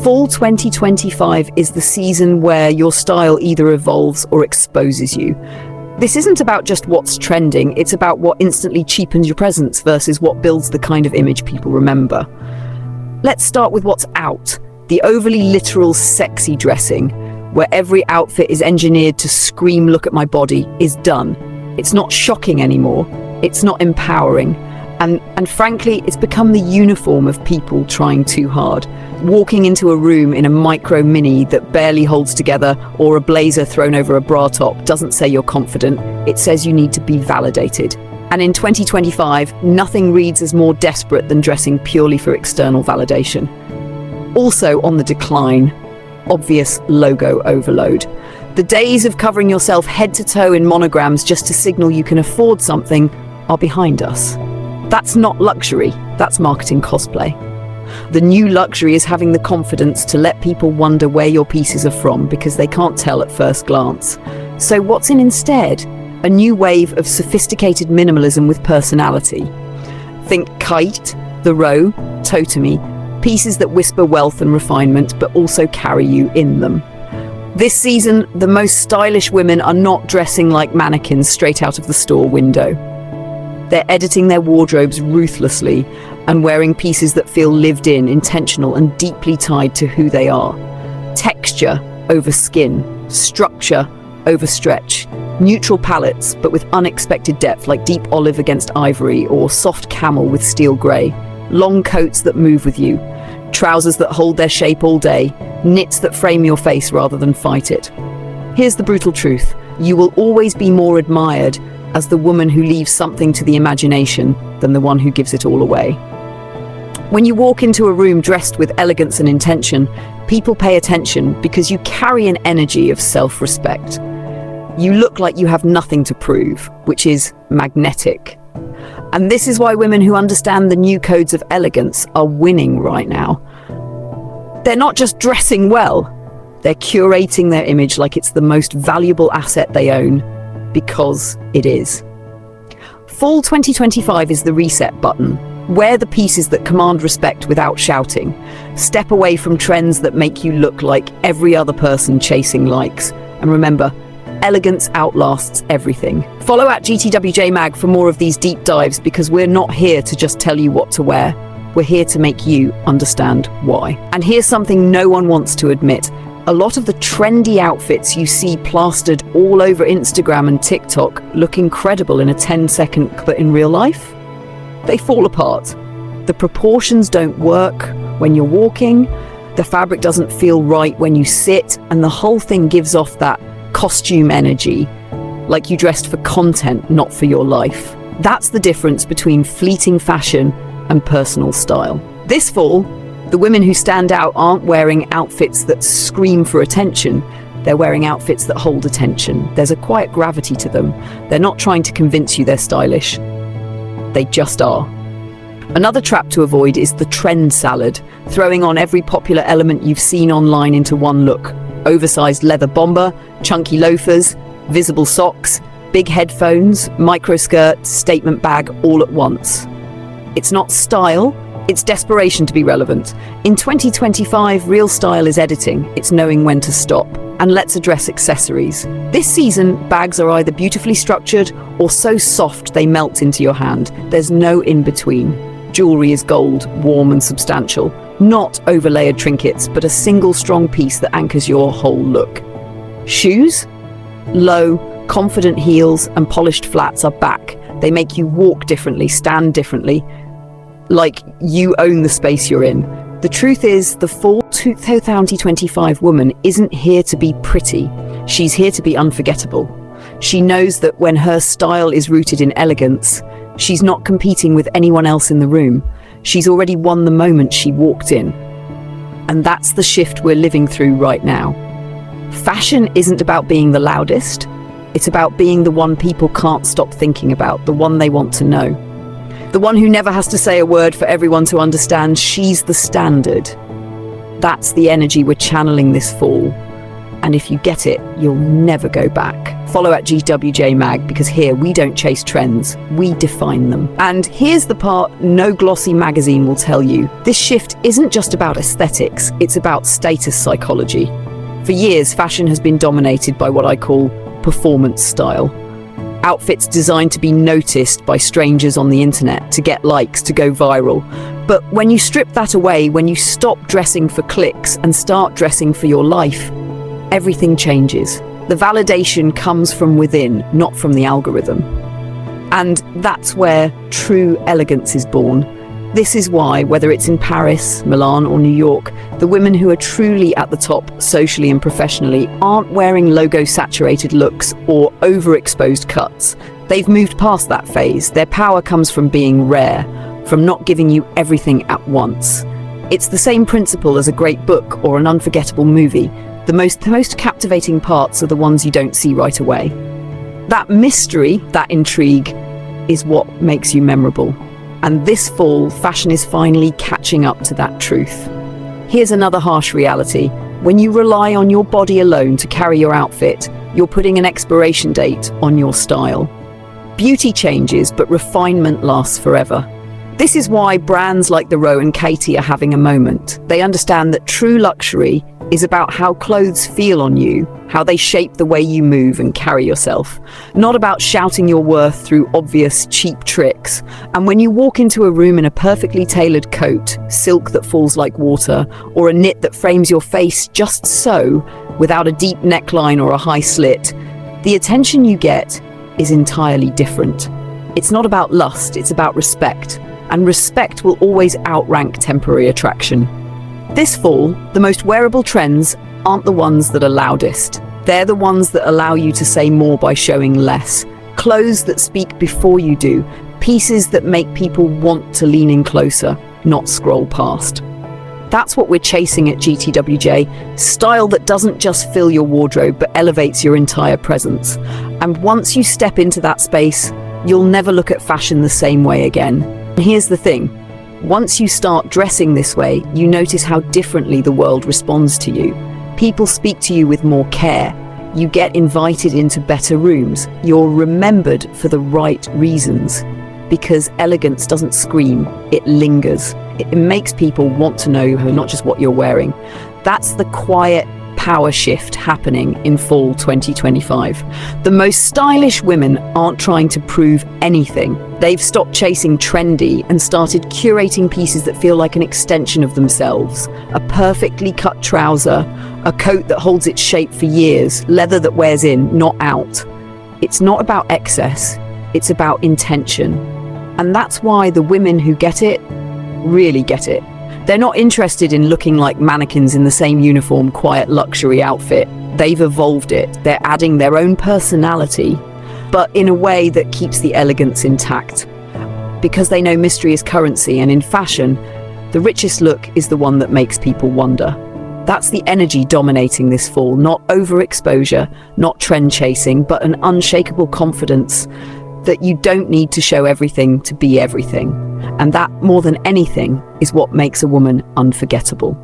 Fall 2025 is the season where your style either evolves or exposes you. This isn't about just what's trending, it's about what instantly cheapens your presence versus what builds the kind of image people remember. Let's start with what's out, the overly literal sexy dressing, where every outfit is engineered to scream, "Look at my body," is done. It's not shocking anymore, it's not empowering. And frankly, it's become the uniform of people trying too hard. Walking into a room in a micro mini that barely holds together or a blazer thrown over a bra top doesn't say you're confident, it says you need to be validated. And in 2025, nothing reads as more desperate than dressing purely for external validation. Also on the decline, obvious logo overload. The days of covering yourself head to toe in monograms just to signal you can afford something are behind us. That's not luxury, that's marketing cosplay. The new luxury is having the confidence to let people wonder where your pieces are from because they can't tell at first glance. So what's in instead? A new wave of sophisticated minimalism with personality. Think kite, the row, totemi, pieces that whisper wealth and refinement but also carry you in them. This season, the most stylish women are not dressing like mannequins straight out of the store window. They're editing their wardrobes ruthlessly and wearing pieces that feel lived in, intentional, and deeply tied to who they are. Texture over skin, structure over stretch, neutral palettes but with unexpected depth like deep olive against ivory or soft camel with steel grey, long coats that move with you, trousers that hold their shape all day, knits that frame your face rather than fight it. Here's the brutal truth. You will always be more admired as the woman who leaves something to the imagination than the one who gives it all away. When you walk into a room dressed with elegance and intention, people pay attention because you carry an energy of self-respect. You look like you have nothing to prove, which is magnetic. And this is why women who understand the new codes of elegance are winning right now. They're not just dressing well, they're curating their image like it's the most valuable asset they own, because it is. Fall 2025 is the reset button. Wear the pieces that command respect without shouting. Step away from trends that make you look like every other person chasing likes. And remember, elegance outlasts everything. Follow at GTWJ Mag for more of these deep dives because we're not here to just tell you what to wear. We're here to make you understand why. And here's something no one wants to admit. A lot of the trendy outfits you see plastered all over Instagram and TikTok look incredible in a 10-second clip, but in real life, they fall apart. The proportions don't work when you're walking, the fabric doesn't feel right when you sit, and the whole thing gives off that costume energy, like you dressed for content, not for your life. That's the difference between fleeting fashion and personal style. This fall, the women who stand out aren't wearing outfits that scream for attention. They're wearing outfits that hold attention. There's a quiet gravity to them. They're not trying to convince you they're stylish. They just are. Another trap to avoid is the trend salad, throwing on every popular element you've seen online into one look. Oversized leather bomber, chunky loafers, visible socks, big headphones, microskirt, statement bag, all at once. It's not style, it's desperation to be relevant. In 2025, real style is editing. It's knowing when to stop. And let's address accessories. This season, bags are either beautifully structured or so soft they melt into your hand. There's no in-between. Jewelry is gold, warm and substantial. Not overlayered trinkets, but a single strong piece that anchors your whole look. Shoes? Low, confident heels and polished flats are back. They make you walk differently, stand differently, like you own the space you're in. The truth is, the fall 2025 woman isn't here to be pretty. She's here to be unforgettable. She knows that when her style is rooted in elegance, she's not competing with anyone else in the room. She's already won the moment she walked in. And that's the shift we're living through right now. Fashion isn't about being the loudest. It's about being the one people can't stop thinking about, the one they want to know. The one who never has to say a word for everyone to understand she's the standard. That's the energy we're channeling this fall. and if you get it, you'll never go back. Follow at GWJ Mag, because here we don't chase trends, we define them. And here's the part no glossy magazine will tell you. This shift isn't just about aesthetics, it's about status psychology. For years, fashion has been dominated by what I call performance style. Outfits designed to be noticed by strangers on the internet, to get likes, to go viral. But when you strip that away, when you stop dressing for clicks and start dressing for your life, everything changes. The validation comes from within, not from the algorithm. And that's where true elegance is born. This is why, whether it's in Paris, Milan, or New York, the women who are truly at the top, socially and professionally, aren't wearing logo-saturated looks or overexposed cuts. They've moved past that phase. Their power comes from being rare, from not giving you everything at once. It's the same principle as a great book or an unforgettable movie. The most captivating parts are the ones you don't see right away. That mystery, that intrigue, is what makes you memorable. And this fall, fashion is finally catching up to that truth. Here's another harsh reality. When you rely on your body alone to carry your outfit, you're putting an expiration date on your style. Beauty changes, but refinement lasts forever. This is why brands like the Row and Katie are having a moment. They understand that true luxury is about how clothes feel on you, how they shape the way you move and carry yourself, not about shouting your worth through obvious, cheap tricks. And when you walk into a room in a perfectly tailored coat, silk that falls like water, or a knit that frames your face just so, without a deep neckline or a high slit, the attention you get is entirely different. It's not about lust, it's about respect. And respect will always outrank temporary attraction. This fall, the most wearable trends aren't the ones that are loudest. They're the ones that allow you to say more by showing less. Clothes that speak before you do. Pieces that make people want to lean in closer, not scroll past. That's what we're chasing at GTWJ. Style that doesn't just fill your wardrobe, but elevates your entire presence. And once you step into that space, you'll never look at fashion the same way again. And here's the thing. Once you start dressing this way, you notice how differently the world responds to you. People speak to you with more care. You get invited into better rooms. You're remembered for the right reasons. Because elegance doesn't scream, it lingers. It makes people want to know not just what you're wearing. That's the quiet power shift happening in fall 2025. The most stylish women aren't trying to prove anything. They've stopped chasing trendy and started curating pieces that feel like an extension of themselves. A perfectly cut trouser, a coat that holds its shape for years, leather that wears in, not out. It's not about excess, it's about intention. And that's why the women who get it really get it. They're not interested in looking like mannequins in the same uniform, quiet luxury outfit. They've evolved it. They're adding their own personality, but in a way that keeps the elegance intact. Because they know mystery is currency, and in fashion, the richest look is the one that makes people wonder. That's the energy dominating this fall. Not overexposure, not trend chasing, but an unshakable confidence that you don't need to show everything to be everything. And that, more than anything, is what makes a woman unforgettable.